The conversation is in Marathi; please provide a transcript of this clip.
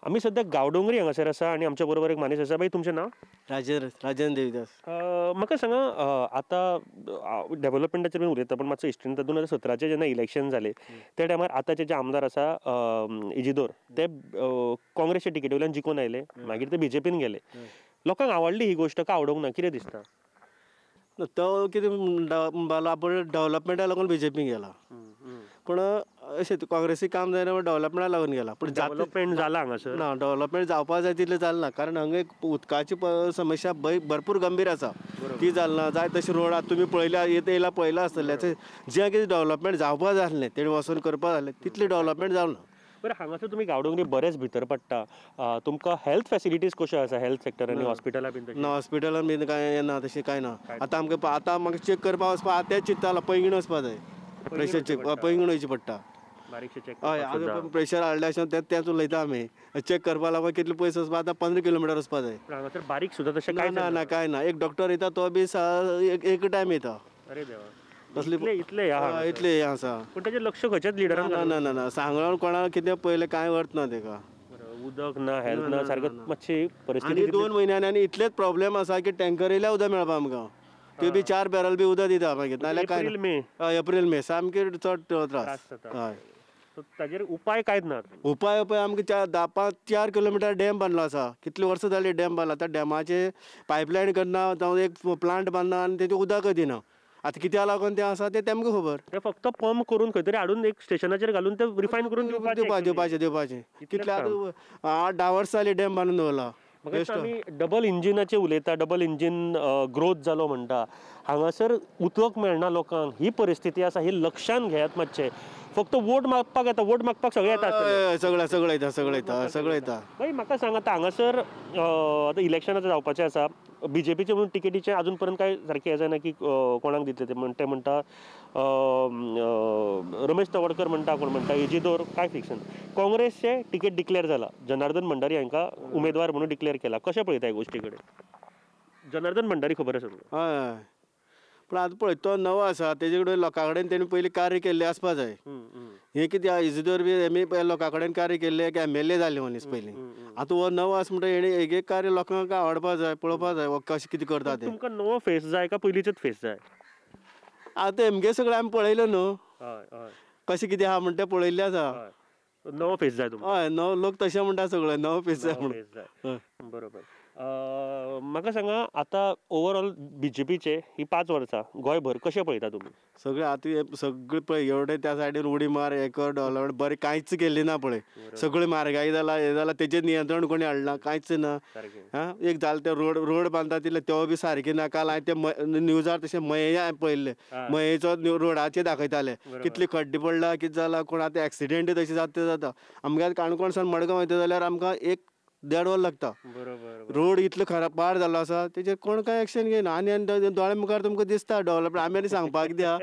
आम्ही सध्या गांवडोंगरी हांगासर आसा आणि आमच्या बरोबर एक मनीस आसा. बाई तुमचें नांव? राजेंद्र देविदास. म्हाका सांगा, आतां डेव्हलपमेंटाचेर बीन उलयता, पण मातसो हिस्ट्रीन तातूंत 2017 जेन्ना इलेक्शन जालें त्या टायमार आतांचे जे आमदार आसा इजिदोर ते काँग्रेसच्या टिकेटी वयल्यान जिखून आयले, मागीर ते बीजेपीन गेले. लोकांक आवडली ही गोश्ट काय आवडोंक ना, कितें दिसता? तो कितें म्हणपाक आपण डेव्हलपमेंटा लागून बीजेपी गेला, पण अशें काँग्रेसी काम जायना डेव्हलपमेंटा लागून गेला. पण डेव्हलपमेंट जाला हांगासर ना, डेव्हलपमेंट जावपा जाय तितलें जालना, कारण हांगा एक उदकाची समस्या भरपूर गंभीर आसा, ती जालना. जाय तशें रोड आतां तुमी पळयल्या येयला पळयला आसतलें, जें कितें डेव्हलपमेंट जावपा जाय आसलें तेणें वचून करपा जाय तितलें डेव्हलपमेंट जावना. बरें, हांगासर तुमी गांवडोंगरी बरेच भितर पडटा, तुमकां हेल्थ फॅसिलिटीज कश्यो आसा हेल्थ सेक्टरांनी, हॉस्पिटलां बीन तशीं? ना, हॉस्पिटलान बीन काय येना तशें कांय ना. आतां म्हाका चॅक करपा वचपा आतां चिंत्तालो पैंगीण वचपा जाय, प्रेशर चॅक पैंगीण वयचें पडटा. बारीकशें चॅक? हय, आतां प्रेशर हाडलें अशें तेंच उलयता आमी. चॅक करपा लागून कितले पयस वचपा, आतां 15 किलोमिटर वचपा जाय. हांगासर बारीक सुद्दां तशें कांय ना ना, कांय ना. एक डॉक्टर येता तो बी एक टायम येता. अरे देवा, कसली इतले इतले आसा. पूण ताचेर लक्ष खंयच्याच लिडरान ना ना ना ना, सांगून कोणाक कितें पयलें कांय अर्थ ना तेका. उदक ना, हेल्थ ना, सारको मातशी परिस्थिती. आनी 2 म्हयन्यांनी आनी इतलेच प्रॉब्लेम आसा की टँकर येयल्या उदक मेळपा आमकां. ते बी 4 बॅरल बी उदक दिता मागीर, नाल्यार काय एप्रील मे एप्रील मे सामके चड त्रास. जाता. हय, ताजेर उपाय कांयच ना. उपाय आमकां 4 किलोमिटर डॅम बांदलो आसा. कितलीं वर्सां जालीं डॅम बांदला, त्या डॅमाचे पायपलायन करना, जावं एक प्लांट बांदना आनी तेजें उदकच दिना. आतां कित्याक लागून तें आसा तें तेमकां खबर. ते फक्त पंप करून खंय तरी हाडून एक स्टेशनाचेर घालून ते रिफायन करून दिवपाचें. कितलें आतां 8-10 वर्सां जालीं डॅम बांदून दवरला. आमी डबल इंजिनाचेर उलयता, डबल इंजीन ग्रोथ जालो म्हणटा. हांगासर उदक मेळना लोकांक, ही परिस्थिती आसा, ही लक्षांत घेयात मातशें. फक्त वोट मागपाक येता, वोट मागपाक सगळे येता. सगळें येता. भाई म्हाका सांग, आतां हांगासर आतां इलेक्शन जावपाचें आसा, बीजेपीचे म्हणून टिकेटीचें आजून पर्यंत काय सारकें हें जायना की कोणाक दितले ते म्हणटा रमेश तवडकर म्हणटा, कोण म्हणटा इजिदोर, काय फिक्सन. काँग्रेसचे तिकेट डिक्लेअर जाला, जनार्दन भंडारी हांकां उमेदवार म्हणून डिक्लेअर केला. कशें पळयता ह्या गोश्टी कडेन? जनार्दन भंडारी खबर आसा तुमकां? हय, पण आतां पळय तो नवो आसा, तेजे कडेन लोकां कडेन तेणी पयलीं कार्य केल्लें आसपा जाय. हे कितें इजिदोर बी लोकां कडेन कार्य केल्लें, MLA जाल्ले मनीस पयलीं. आतां हो नवो आसा म्हणटा हेणे एक कार्य लोकांक आवडपा जाय, पळोवपा जाय हो कशें कितें करता तें. तुमकां नवो फेस जाय काय पयलींचोच फेस जाय? आतां एमगे सगळें आमी पळयलें न्हू, हय हय, कशें कितें आहा म्हणटा तें पळयल्लें आसा. नवो फेस जाय तुमकां? हय, नवो लोक तशें म्हणटा, सगळे नवो फेस जाय म्हणून. बरोबर. म्हाका सांगा, आतां ओवरऑल बीजेपीचे ही 5 वर्सां गोंयभर कशें पळयता तुमी? सगळें आतां सगळें पळय एवढे त्या सायडीन उडी मार हें कर डेव्हलपमेंट बरें कांयच केल्लें ना. पळय सगळें म्हारगाय जाला, हें जाला, तेजेर नियंत्रण कोणी हाडना, कांयच ना. एक जालें ते रोड बांदता तितले तो बी सारके ना. काल हांवें ते न्यूजार तशें मये पळयल्ले, मयेचो रोडाचेर दाखयताले कितले खड्डे पडला, कितें जाला. कोण आतां एक्सिडेंट तशें जाता. आमगे काणकोणसान मडगांव वयता जाल्यार आमकां 1-1.5 वर लागता. रोड इतलो खराब पाड जाल्लो आसा, तेजेर कोण कांय एक्शन घेयना. आनी दोळ्या मुखार तुमकां दिसता डेव्हलपमेंट, आमी आनी सांगपाक कितें आहा.